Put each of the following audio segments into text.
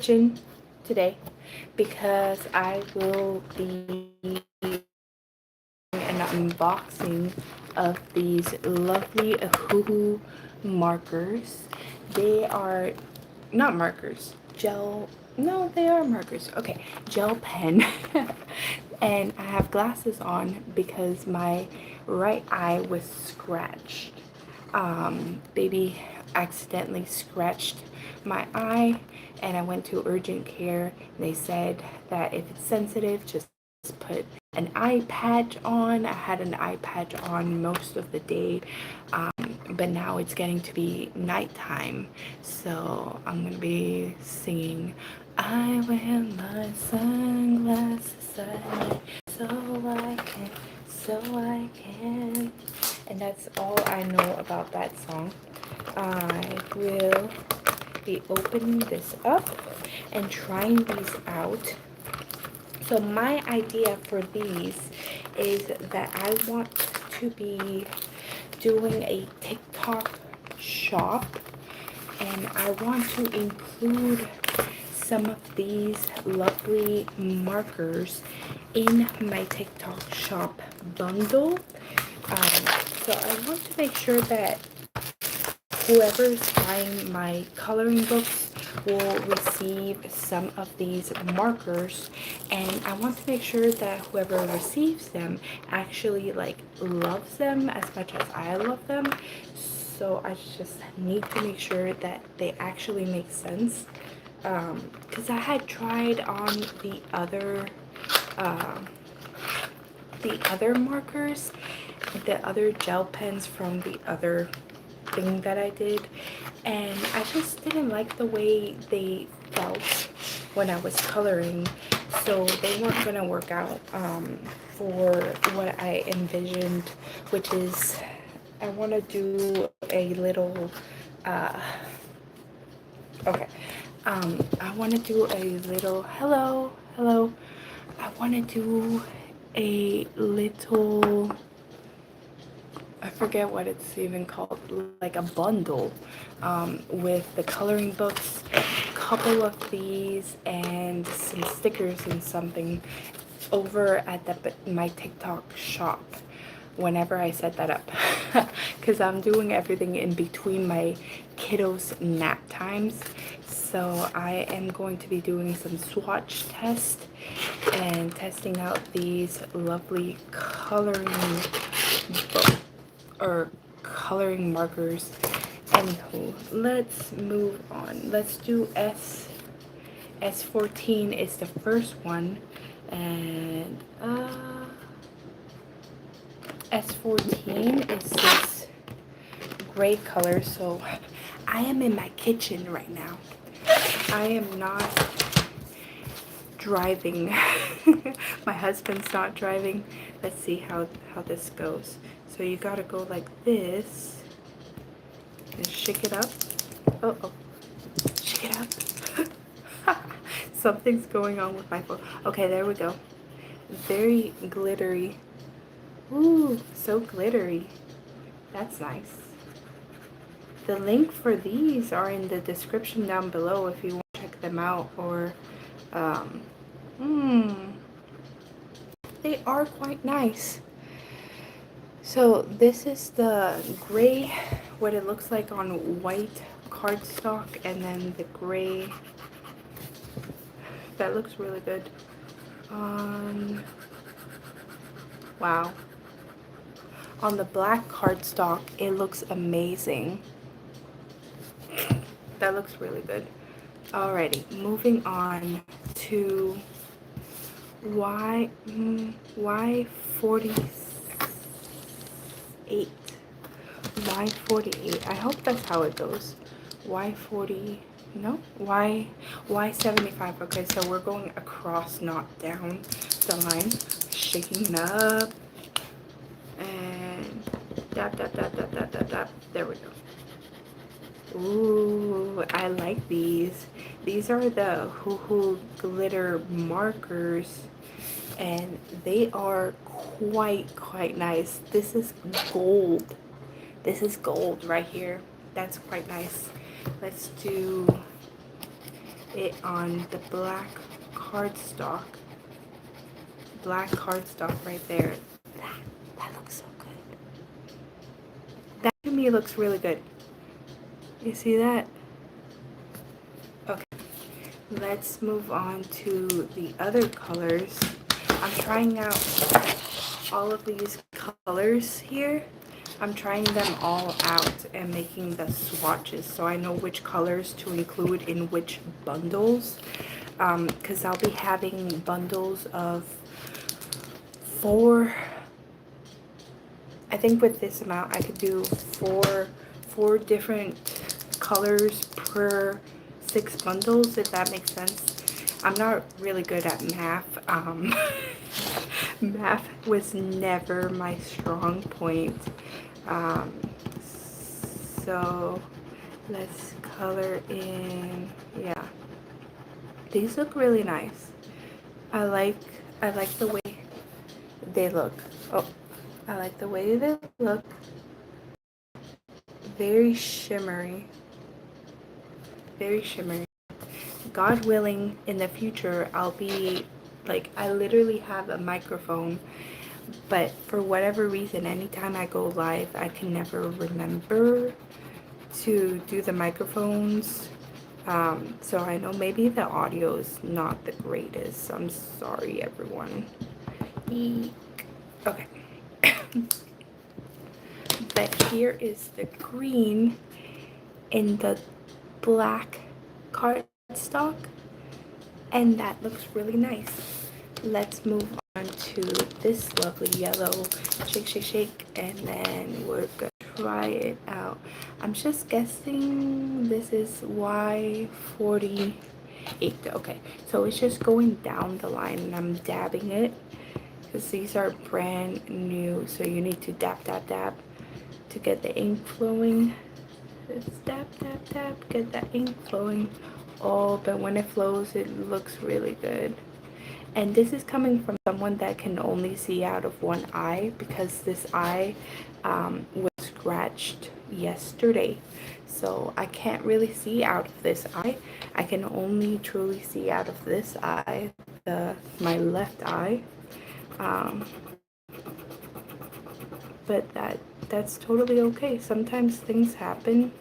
today because I will be an unboxing of these lovely Ohuhu markers. They are not markers, gel. No, they are markers. Okay, gel pen. And I have glasses on because my right eye was scratched. Baby accidentally scratched my eye, and I went to urgent care. They said that if it's sensitive, just put an eye patch on. I had an eye patch on most of the day, but now it's getting to be nighttime, so I'm gonna be singing I wear my sunglasses at night so I can, and that's all I know about that song. I will be opening this up and trying these out. So my idea for these is that I want to be doing a TikTok shop, and I want to include some of these lovely markers in my TikTok shop bundle. So I want to make sure that whoever's buying my coloring books will receive some of these markers, and I want to make sure that whoever receives them actually loves them as much as I love them. So I just need to make sure that they actually make sense, because I had tried on uh, the other markers, the other gel pens from the other thing that I did, and I just didn't like the way they felt when I was coloring, so they weren't gonna work out for what I envisioned, which is I want to do a little okay I want to do a little hello. I want to do a little, I forget what it's even called, like a bundle with the coloring books, a couple of these, and some stickers and something over at my TikTok shop whenever I set that up, because I'm doing everything in between my kiddos' nap times. So I am going to be doing some swatch tests and testing out these lovely coloring books or coloring markers. Anywho, let's move on. Let's do S14 is the first one, and S14 is this gray color. So I am in my kitchen right now. I am not driving. My husband's not driving. Let's see how this goes. So you gotta go like this and shake it up. Oh, shake it up. Something's going on with my phone. Okay, there we go. Very glittery. Ooh, so glittery. That's nice. The link for these are in the description down below if you want to check them out, or they are quite nice. So this is the gray, what it looks like on white cardstock, and then the gray, that looks really good. Wow. On the black cardstock, it looks amazing. That looks really good. Alrighty, moving on to Y48. Y48. I hope that's how it goes. Y40. No, Y75. Okay, so we're going across, not down the line. Shaking it up. And dab, dab, dab, dab, dab, dab, dab. There we go. Ooh, I like these. These are the Ohuhu glitter markers, and they are quite nice. This is gold. This is gold right here. That's quite nice. Let's do it on the black cardstock. Black cardstock right there. That looks so good. That to me looks really good. You see that? Okay. Let's move on to the other colors. I'm trying out all of these colors here. I'm trying them all out and making the swatches so I know which colors to include in which bundles. Because I'll be having bundles of 4. I think with this amount I could do four different colors per 6 bundles, if that makes sense. I'm not really good at math. Math was never my strong point. So let's color in. Yeah, these look really nice. I like the way they look. Oh, I like the way they look. Very shimmery. Very shimmery. God willing, in the future, I'll be like, I literally have a microphone, but for whatever reason, anytime I go live, I can never remember to do the microphones. So I know maybe the audio is not the greatest. I'm sorry, everyone. Eek. Okay. But here is the green in the black cardstock, and that looks really nice. Let's move on to this lovely yellow. Shake, shake, shake, and then we're gonna try it out. I'm just guessing this is Y48. Okay, so it's just going down the line, and I'm dabbing it because these are brand new, so you need to dab, dab, dab to get the ink flowing. Just dab, dab, dab, get that ink flowing. Oh, but when it flows, it looks really good. And this is coming from someone that can only see out of one eye, because this eye was scratched yesterday. So I can't really see out of this eye. I can only truly see out of this eye, my left eye. But that's totally okay. Sometimes things happen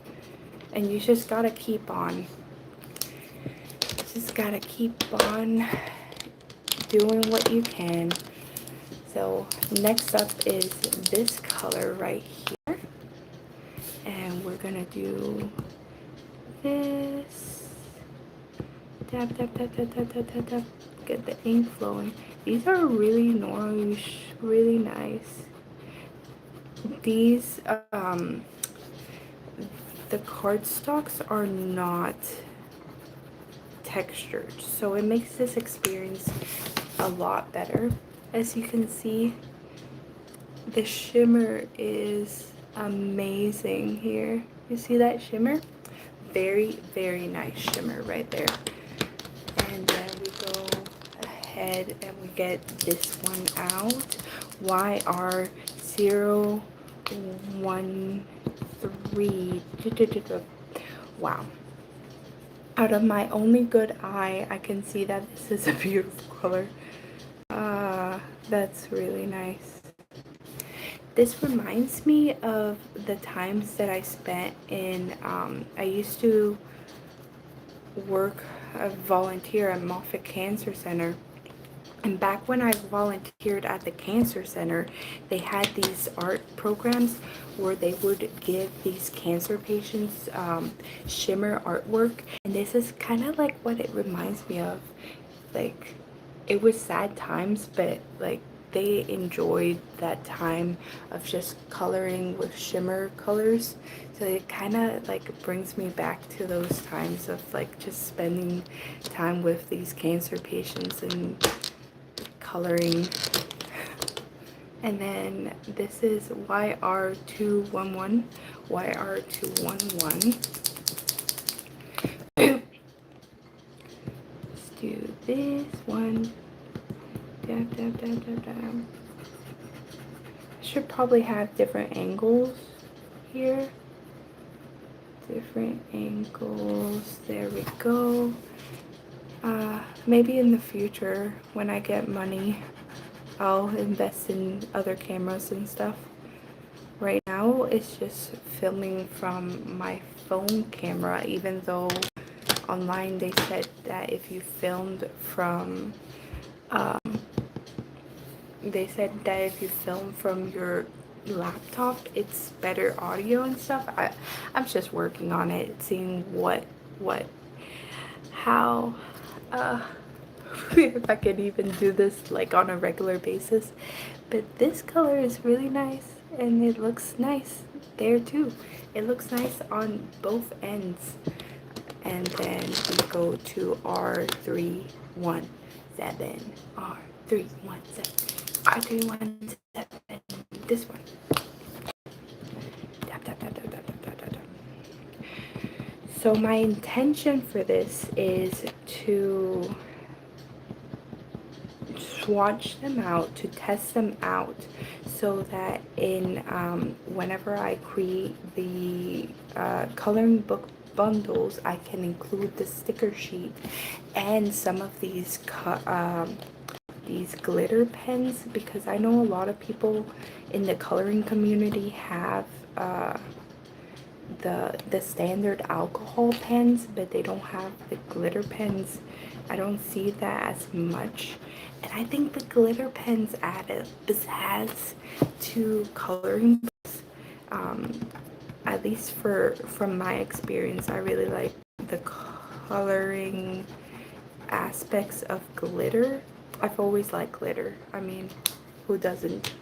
and you just gotta keep on. Just gotta keep on doing what you can. So next up is this color right here, and we're gonna do this. Tap, tap, tap, tap, tap, tap, tap, tap. Get the ink flowing. These are really nice, really nice. These the cardstocks are not textured, so it makes this experience a lot better. As you can see, the shimmer is amazing here. You see that shimmer? Very, very nice shimmer right there. And then we go ahead and we get this one out. YR013. Wow. Out of my only good eye, I can see that this is a beautiful color. That's really nice. This reminds me of the times that I spent in, I used to volunteer at Moffitt Cancer Center. And back when I volunteered at the cancer center, they had these art programs where they would give these cancer patients shimmer artwork. And this is kind of like what it reminds me of. Like, it was sad times, but like they enjoyed that time of just coloring with shimmer colors. So it kind of like brings me back to those times of like just spending time with these cancer patients and coloring. And then this is YR211. YR211. Let's do this one. Dab, dab, dab, dab, dab. I should probably have different angles here. Different angles. There we go. maybe in the future when I get money, I'll invest in other cameras and stuff. Right now it's just filming from my phone camera, even though online they said that if you filmed from your laptop, it's better audio and stuff. I'm just working on it, seeing how if I can even do this like on a regular basis. But this color is really nice, and it looks nice there too. It looks nice on both ends. And then we go to R317, R317, this one. Tap, tap, tap, tap, tap, tap, tap, tap. So my intention for this is to swatch them out, to test them out, so that in whenever I create the coloring book bundles, I can include the sticker sheet and some of these glitter pens, because I know a lot of people in the coloring community have the standard alcohol pens, but they don't have the glitter pens. I don't see that as much, and I think the glitter pens add a pizzazz to coloring books. At least from my experience, I really like the coloring aspects of glitter. I've always liked glitter. I mean, who doesn't?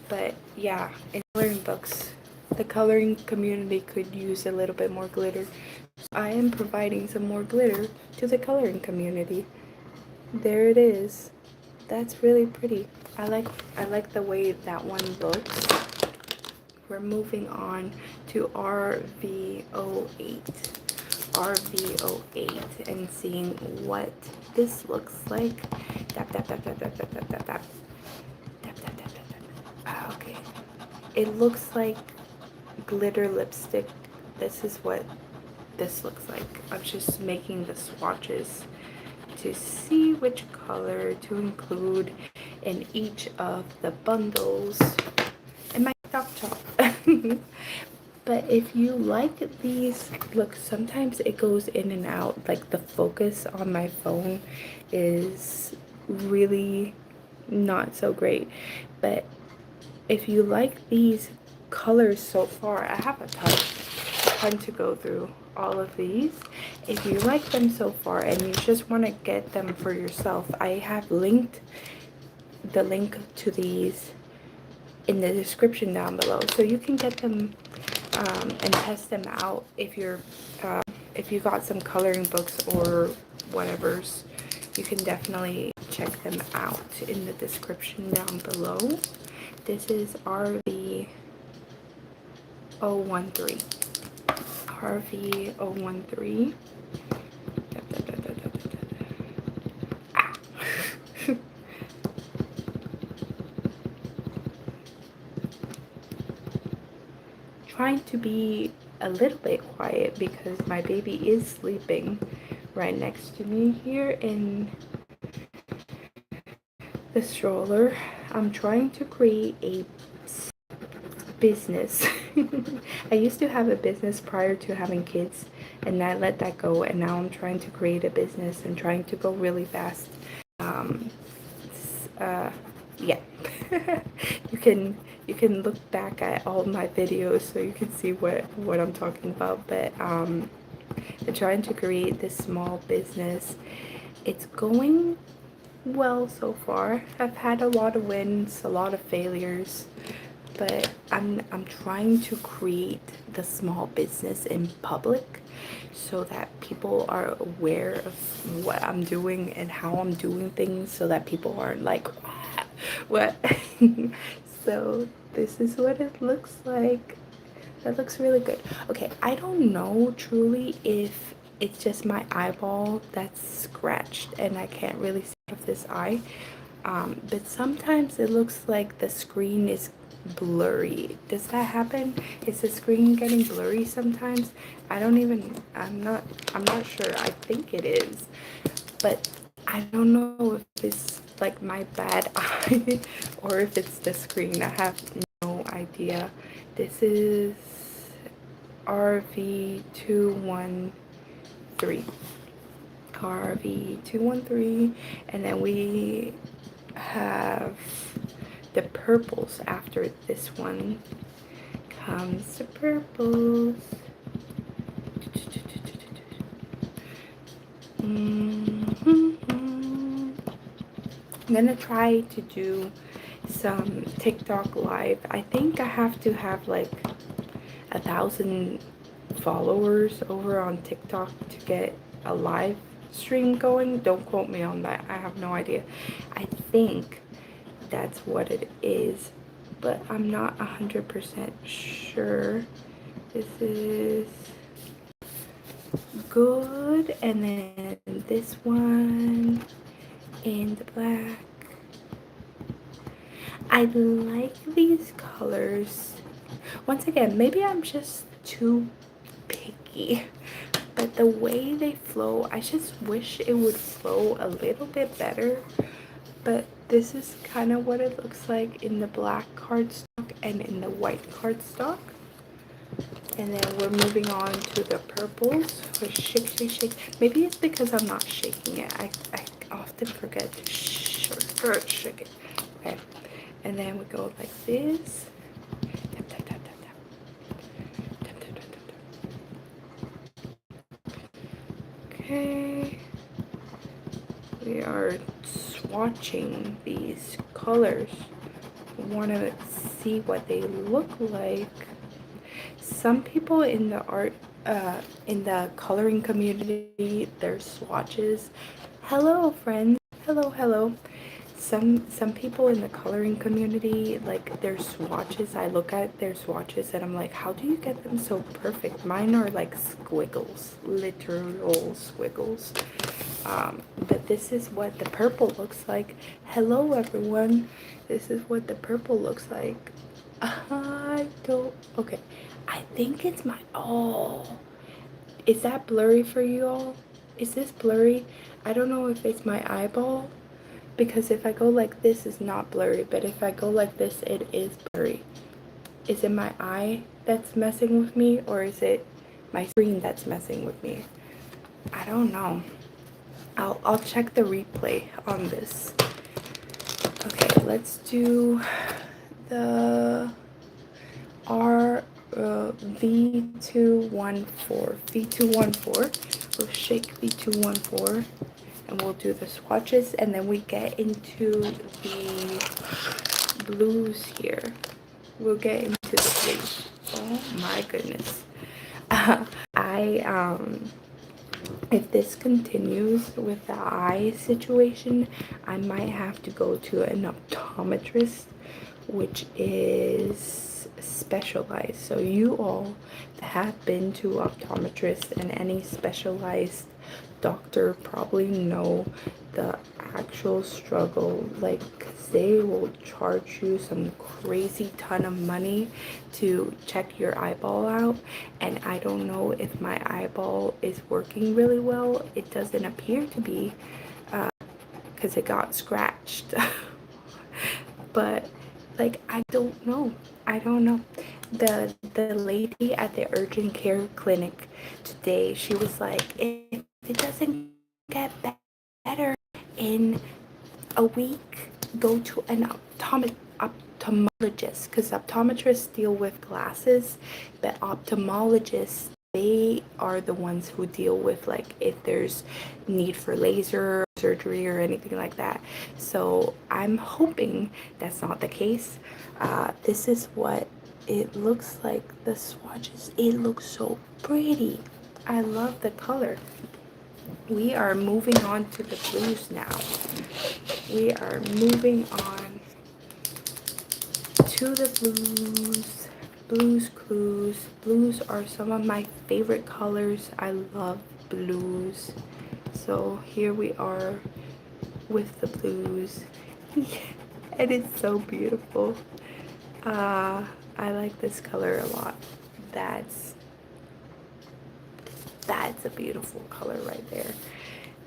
But yeah, in coloring books, the coloring community could use a little bit more glitter. So I am providing some more glitter to the coloring community. There it is. That's really pretty. I like the way that one looks. We're moving on to RV08 and seeing what this looks like. Tap, tap, tap, tap, tap, tap, tap, tap, tap. Tap, tap, tap, tap, tap. Okay. It looks like glitter lipstick. This is what this looks like. I'm just making the swatches to see which color to include in each of the bundles. And my stock chop. But if you like these, look, sometimes it goes in and out. Like the focus on my phone is really not so great. But if you like these colors so far, I have a ton to go through all of these. If you like them so far and you just want to get them for yourself, I have linked the link to these in the description down below, so you can get them and test them out if you got some coloring books or whatever's. You can definitely check them out in the description down below. This is RV013. RV013. Trying to be a little bit quiet because my baby is sleeping right next to me here in the stroller. I'm trying to create a business. I used to have a business prior to having kids, and I let that go, and now I'm trying to create a business and trying to go really fast. Yeah. you can look back at all my videos so you can see what I'm talking about. But I'm trying to create this small business. It's going well so far. I've had a lot of wins, a lot of failures, but I'm trying to create the small business in public so that people are aware of what I'm doing and how I'm doing things, so that people aren't like, what? So this is what it looks like. That looks really good. Okay, I don't know truly if it's just my eyeball that's scratched and I can't really see out of this eye, but sometimes it looks like the screen is blurry. Does that happen? Is the screen getting blurry sometimes? I'm not sure. I think it is, but I don't know if it's like my bad eye or if it's the screen. I have no idea. This is RV213. RV213. And then we have the purples after this one. Comes the purples. I'm gonna try to do some TikTok live. I think I have to have like 1,000 followers over on TikTok to get a live stream going. Don't quote me on that. I have no idea. I think that's what it is, but I'm not 100% sure. This is good, and then this one in the black. I like these colors. Once again, maybe I'm just too picky, but the way they flow, I just wish it would flow a little bit better. But this is kind of what it looks like in the black cardstock and in the white cardstock. And then we're moving on to the purples. We're shake, shake, shake. Maybe it's because I'm not shaking it. I often forget to shake it. Okay. And then we go like this. Tap, tap, tap, tap, tap. Tap, tap, tap, tap, tap. Okay. We are swatching these colors. We want to see what they look like. Some people in the in the coloring community, their swatches. Hello, friends. Hello, hello. Some people in the coloring community, like their swatches, I look at their swatches and I'm like, how do you get them so perfect? Mine are like squiggles, literal squiggles. But this is what the purple looks like. Hello, everyone. This is what the purple looks like. I don't, okay. I think it's my, oh, is that blurry for you all? Is this blurry? I don't know if it's my eyeball, because if I go like this, it's not blurry, but if I go like this, it is blurry. Is it my eye that's messing with me, or is it my screen that's messing with me? I don't know. I'll check the replay on this. Okay, let's do the V214. V214. We'll shake V214 and we'll do the swatches, and then we get into the blues here. We'll get into the blues. Oh my goodness. If this continues with the eye situation, I might have to go to an optometrist, which is specialized. So you all that have been to optometrists and any specialized doctor probably know the actual struggle. Like, 'cause they will charge you some crazy ton of money to check your eyeball out, and I don't know if my eyeball is working really well. It doesn't appear to be, because it got scratched. But like, I don't know. The lady at the urgent care clinic today, she was like, if it doesn't get better in a week, go to an ophthalmologist, because optometrists deal with glasses, but ophthalmologists, they are the ones who deal with like if there's need for laser surgery or anything like that. So I'm hoping that's not the case. This is what it looks like, the swatches. It looks so pretty. I love the color. We are moving on to the blues now. We are moving on to the blues. Blues clues. Blues are some of my favorite colors. I love blues. So here we are with the blues. And it's so beautiful. I like this color a lot. That's a beautiful color right there.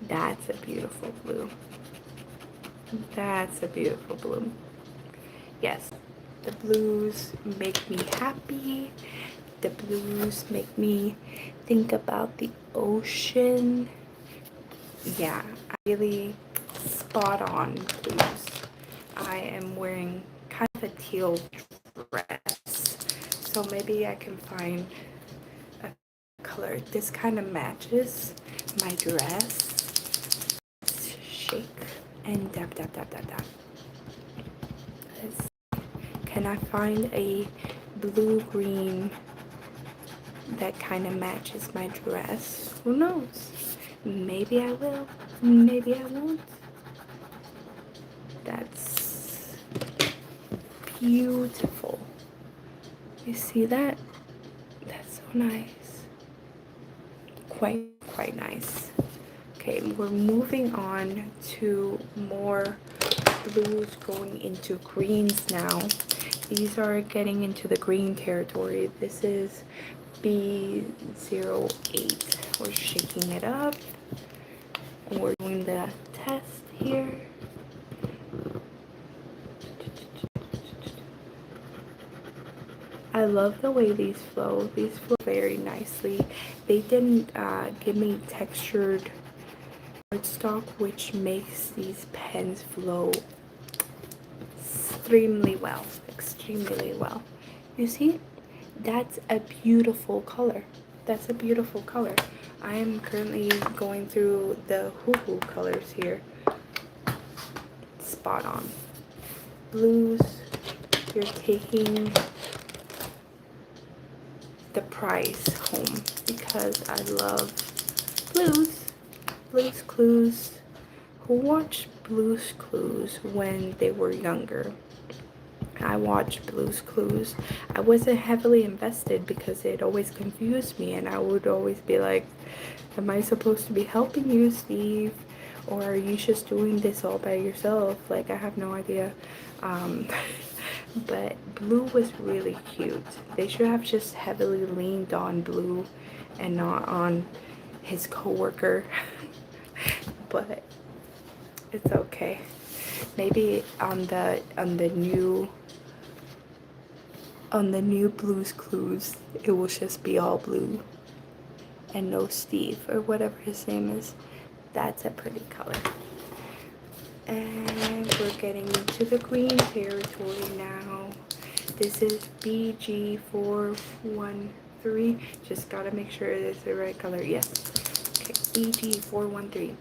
That's a beautiful blue. That's a beautiful blue. Yes, the blues make me happy. The blues make me think about the ocean. Yeah, I really spot on blues. I am wearing kind of a teal dress, so maybe I can find a color. This kind of matches my dress. Shake and dab, dab, dab, dab, dab. Can I find a blue-green that kind of matches my dress? Who knows? Maybe I will. Maybe I won't. That's beautiful. You see that? That's so nice. Quite nice. Okay, we're moving on to more blues going into greens now. These are getting into the green territory. This is B08. We're shaking it up. And we're doing the test here. I love the way these flow. These flow very nicely. They didn't give me textured cardstock, which makes these pens flow extremely well. Extremely well. You see? That's a beautiful color. That's a beautiful color. I am currently going through the Ohuhu colors here. Spot on. Blues, you're taking the prize home because I love blues. Blues Clues. Who watched Blues Clues when they were younger? I watched Blues Clues. I wasn't heavily invested because it always confused me, and I would always be like, am I supposed to be helping you, Steve? Or are you just doing this all by yourself? Like, I have no idea. But Blue was really cute. They should have just heavily leaned on Blue and not on his coworker. But it's okay. Maybe on the new Blues Clues, it will just be all blue and no Steve or whatever his name is. That's a pretty color. And we're getting into the green territory now. This is BG413. Just gotta make sure it is the right color. Yes. Okay, BG413.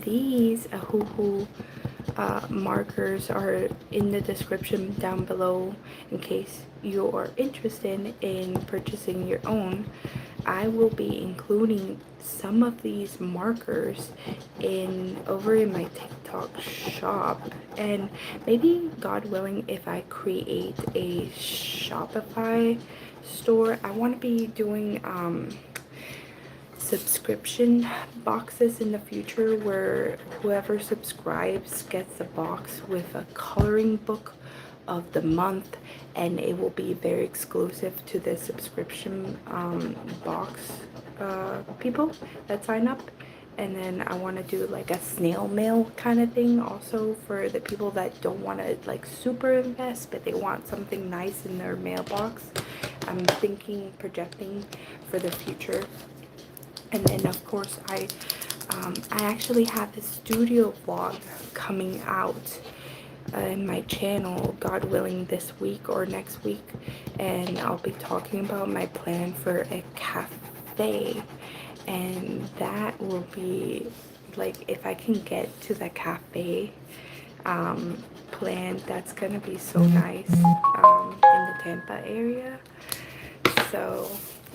These Ohuhu markers are in the description down below in case you are interested in purchasing your own. I will be including some of these markers over in my TikTok shop, and maybe, God willing, if I create a Shopify store, I want to be doing subscription boxes in the future where whoever subscribes gets a box with a coloring book of the month, and it will be very exclusive to the subscription box people that sign up. And then I want to do like a snail mail kind of thing also for the people that don't want to like super invest, but they want something nice in their mailbox. I'm thinking, projecting for the future. And then of course I actually have a studio vlog coming out in my channel, God willing, this week or next week, and I'll be talking about my plan for a cafe, and that will be like, if I can get to the cafe plan, that's gonna be so nice in the Tampa area. So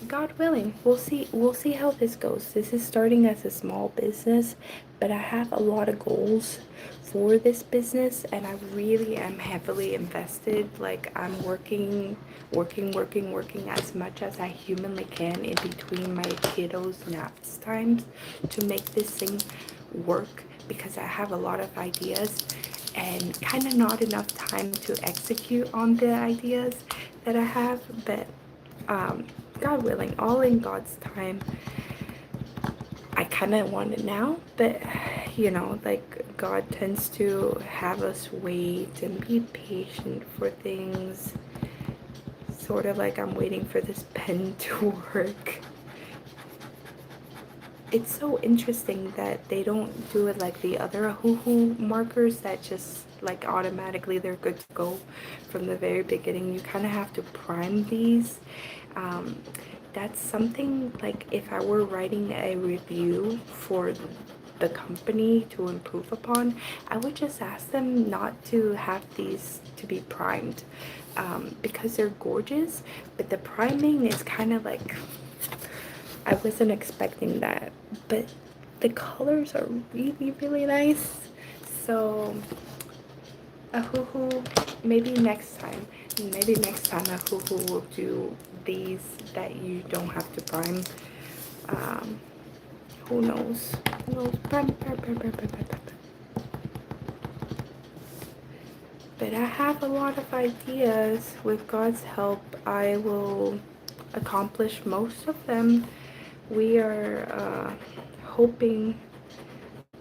God willing, we'll see how this goes. This is starting as a small business, but I have a lot of goals for this business, and I really am heavily invested. Like, I'm working as much as I humanly can in between my kiddos' naps times to make this thing work, because I have a lot of ideas and kind of not enough time to execute on the ideas that I have. But God willing, all in God's time. I kind of want it now, but you know, like God tends to have us wait and be patient for things. Sort of like I'm waiting for this pen to work. It's so interesting that they don't do it like the other Ohuhu markers that just like automatically they're good to go from the very beginning. You kind of have to prime these. That's something like if I were writing a review for the company to improve upon, I would just ask them not to have these to be primed, because they're gorgeous, but the priming is kind of like, I wasn't expecting that, but the colors are really, really nice. So Ohuhu, maybe next time Ohuhu will do these that you don't have to prime. Um, who knows? Who knows? Prime. But I have a lot of ideas. With God's help, I will accomplish most of them. We are hoping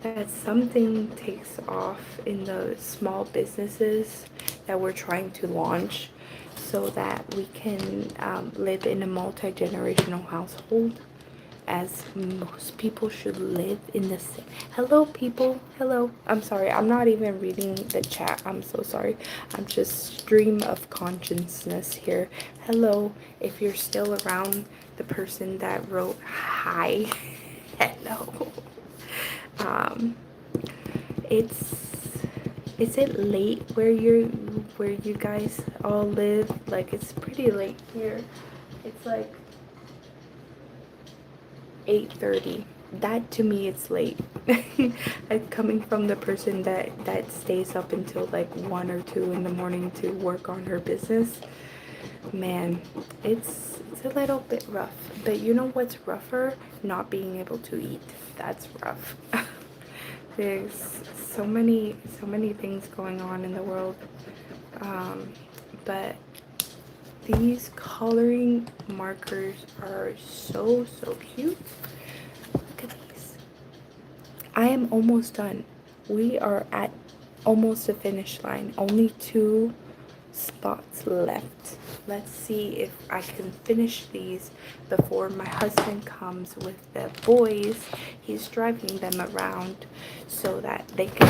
that something takes off in the small businesses that we're trying to launch so that we can live in a multi-generational household, as most people should live in the same. Hello people, hello. I'm sorry, I'm not even reading the chat. I'm so sorry. I'm just stream of consciousness here. Hello, if you're still around, the person that wrote hi. Hello. It's, is it late where you guys all live? Like, it's pretty late here. It's like 8:30. That to me it's late. I'm coming from the person that stays up until like 1 or 2 in the morning to work on her business. Man, it's a little bit rough. But you know what's rougher? Not being able to eat. That's rough. There's so many things going on in the world, but these coloring markers are so cute. Look at these. I am almost done. We are at almost the finish line. Only 2 spots left. Let's see if I can finish these before my husband comes with the boys. He's driving them around so that they can.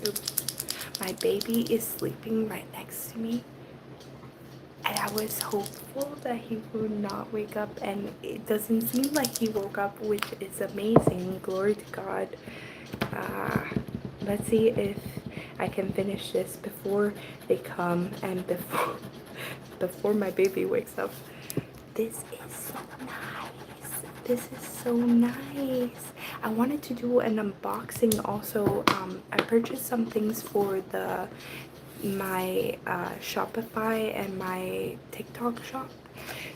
Oops. My baby is sleeping right next to me, and I was hopeful that he would not wake up, and it doesn't seem like he woke up, which is amazing. Glory to God. Let's see if I can finish this before they come and before my baby wakes up. This is so nice. This is so nice. I wanted to do an unboxing also. I purchased some things for my Shopify and my TikTok shop.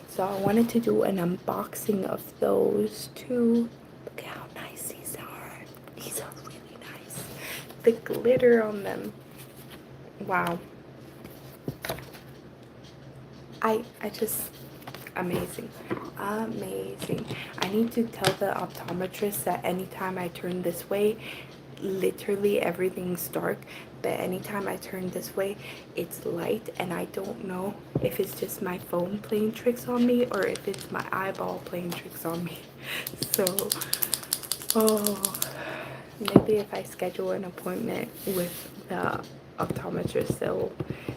So I wanted to do an unboxing of those too. Look at how nice these are. These are really nice. The glitter on them. Wow. I just, amazing. Amazing. I need to tell the optometrist that anytime I turn this way, literally everything's dark, but anytime I turn this way it's light, and I don't know if it's just my phone playing tricks on me or if it's my eyeball playing tricks on me. So maybe if I schedule an appointment with the optometrist,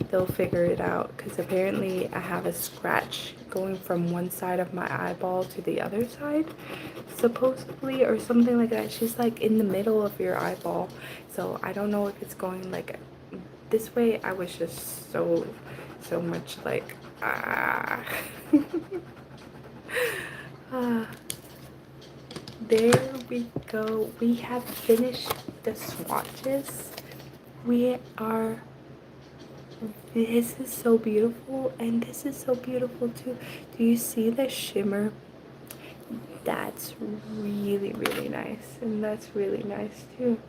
they'll figure it out, because apparently I have a scratch going from one side of my eyeball to the other side, supposedly, or something like that. She's like, in the middle of your eyeball, so I don't know if it's going like this way. I was just so much like there we go. We have finished the swatches. This is so beautiful, and this is so beautiful too. Do you see the shimmer? That's really nice, and that's really nice too.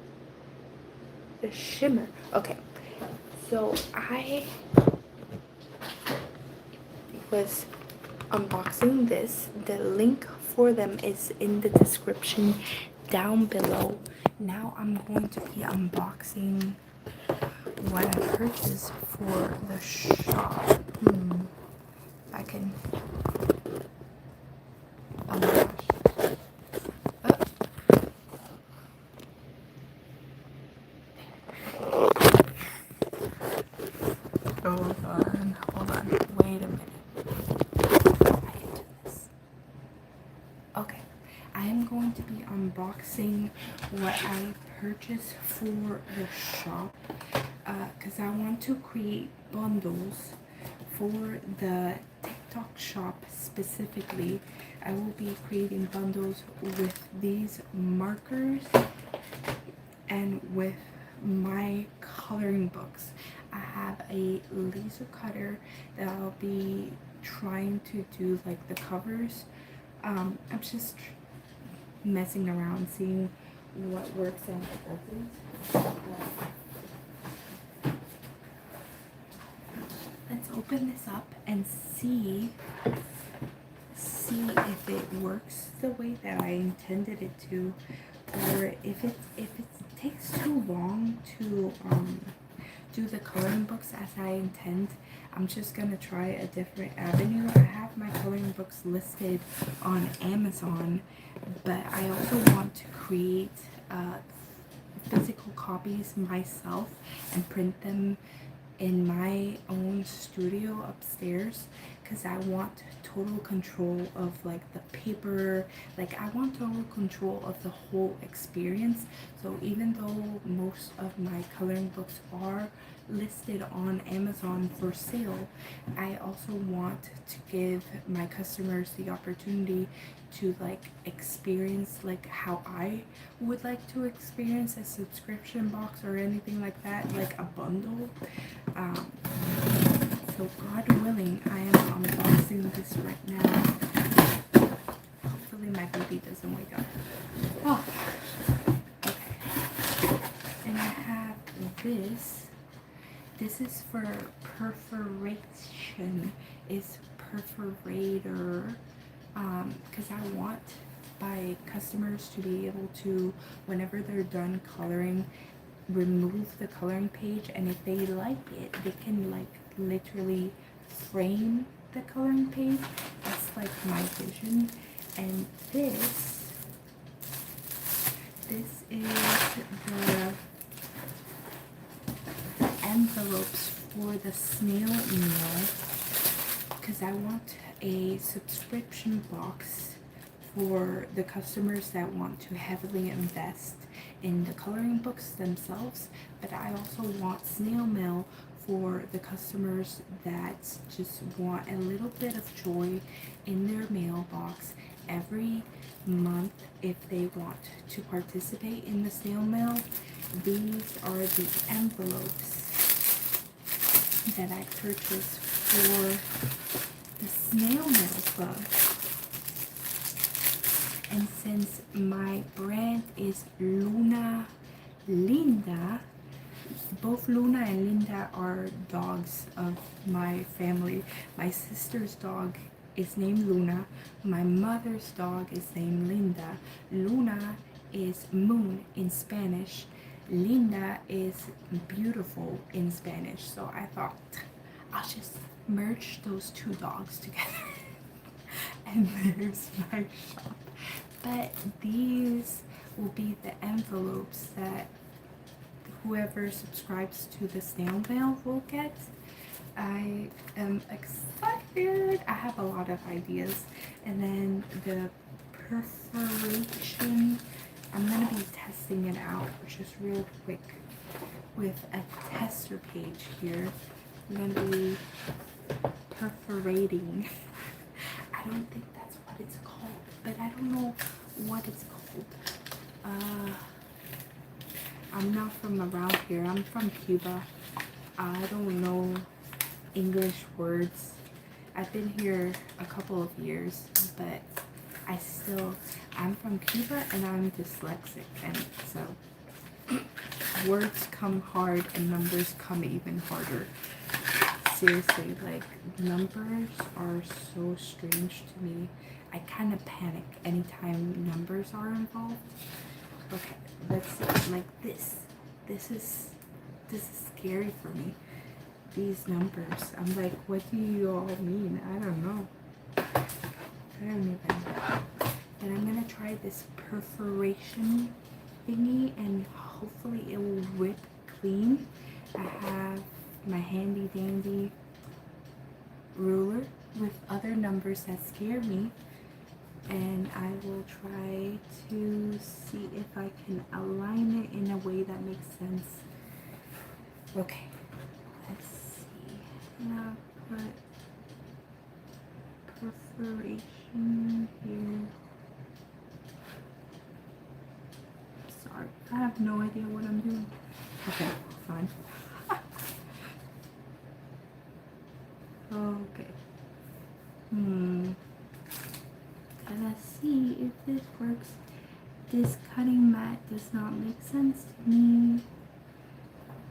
The shimmer. Okay, so was unboxing this. The link for them is in the description down below. Now I'm going to be unboxing what I purchased for the shop. I can. Oh my gosh. Hold on. Wait a minute. I can do this. Okay, I am going to be unboxing what I purchased for the shop because I want to create bundles for the TikTok shop specifically. I will be creating bundles with these markers and with my coloring books. I have a laser cutter that I'll be trying to do like the covers. I'm just messing around, seeing what works and what doesn't. Let's open this up and see if it works the way that I intended it to, or if it takes too long to do the coloring books as I intend. I'm just gonna try a different avenue. I have my coloring books listed on Amazon, but I also want to create physical copies myself and print them in my own studio upstairs, because I want total control of like the paper. Like I want total control of the whole experience. So even though most of my coloring books are listed on Amazon for sale, I also want to give my customers the opportunity to like experience like how I would like to experience a subscription box or anything like that, like a bundle. So God willing, I am unboxing this right now. Hopefully my baby doesn't wake up. Oh, okay. And I have this. This is for perforation. It's perforator. Because I want my customers to be able to, whenever they're done coloring, remove the coloring page, and if they like it, they can like literally frame the coloring page. That's like my vision. And this is the envelopes for the snail mail, because I want a subscription box for the customers that want to heavily invest in the coloring books themselves, but I also want snail mail for the customers that just want a little bit of joy in their mailbox every month. If they want to participate in the snail mail, these are the envelopes that I purchased for the snail mail club. And since my brand is Luna Linda, both Luna and Linda are dogs of my family. My sister's dog is named Luna. My mother's dog is named Linda. Luna is moon in Spanish. Linda is beautiful in Spanish. So I thought I'll just merge those two dogs together. And there's my shop. But these will be the envelopes that whoever subscribes to the snail mail will get. I am excited. I have a lot of ideas. And then the perforation, I'm going to be testing it out just real quick with a tester page here. I'm going to be perforating. I don't think that's what it's called, but I don't know what it's called. I'm not from around here. I'm from Cuba. I don't know English words. I've been here a couple of years, but I'm from Cuba and I'm dyslexic, and so words come hard and numbers come even harder. seriously, like, numbers are so strange to me. I kind of panic anytime numbers are involved. Okay, let's see, like this. This is scary for me. These numbers. I'm like, what do you all mean? I don't know. I don't even. And I'm gonna try this perforation thingy, and hopefully it will rip clean. I have my handy dandy ruler with other numbers that scare me, and I will try to see if I can align it in a way that makes sense. Okay, let's see. Now put perforation here. Sorry, I have no idea what I'm doing. Okay, fine. Okay. Gonna see if this works. This cutting mat does not make sense to me.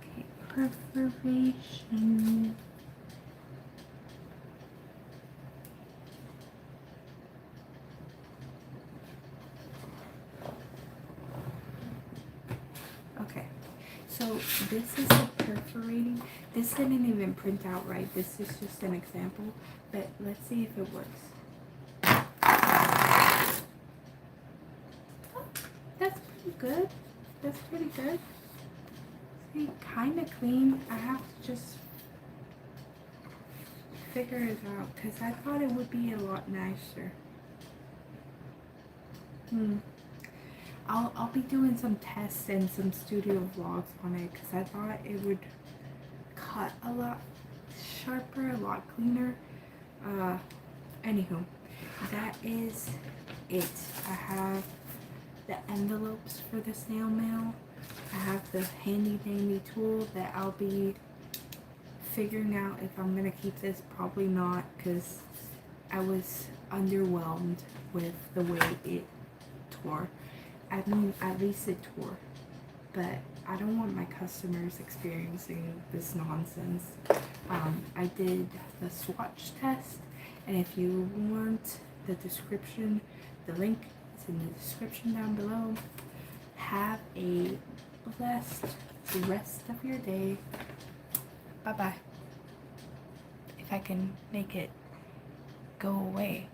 Okay, perforation. Okay, so this is a perforating. This didn't even print out right. This is just an example, but let's see if it works. Oh, that's pretty good. That's pretty good. See, kind of clean. I have to just figure it out because I thought it would be a lot nicer. I'll be doing some tests and some studio vlogs on it because I thought it would cut a lot sharper, a lot cleaner. Anywho, that is it. I have the envelopes for the snail mail. I have the handy dandy tool that I'll be figuring out if I'm gonna keep this. Probably not, because I was underwhelmed with the way it tore. I mean, at least it tore, but I don't want my customers experiencing this nonsense. I did the swatch test, and if you want the description, the link is in the description down below. Have a blessed rest of your day. Bye bye. If I can make it go away.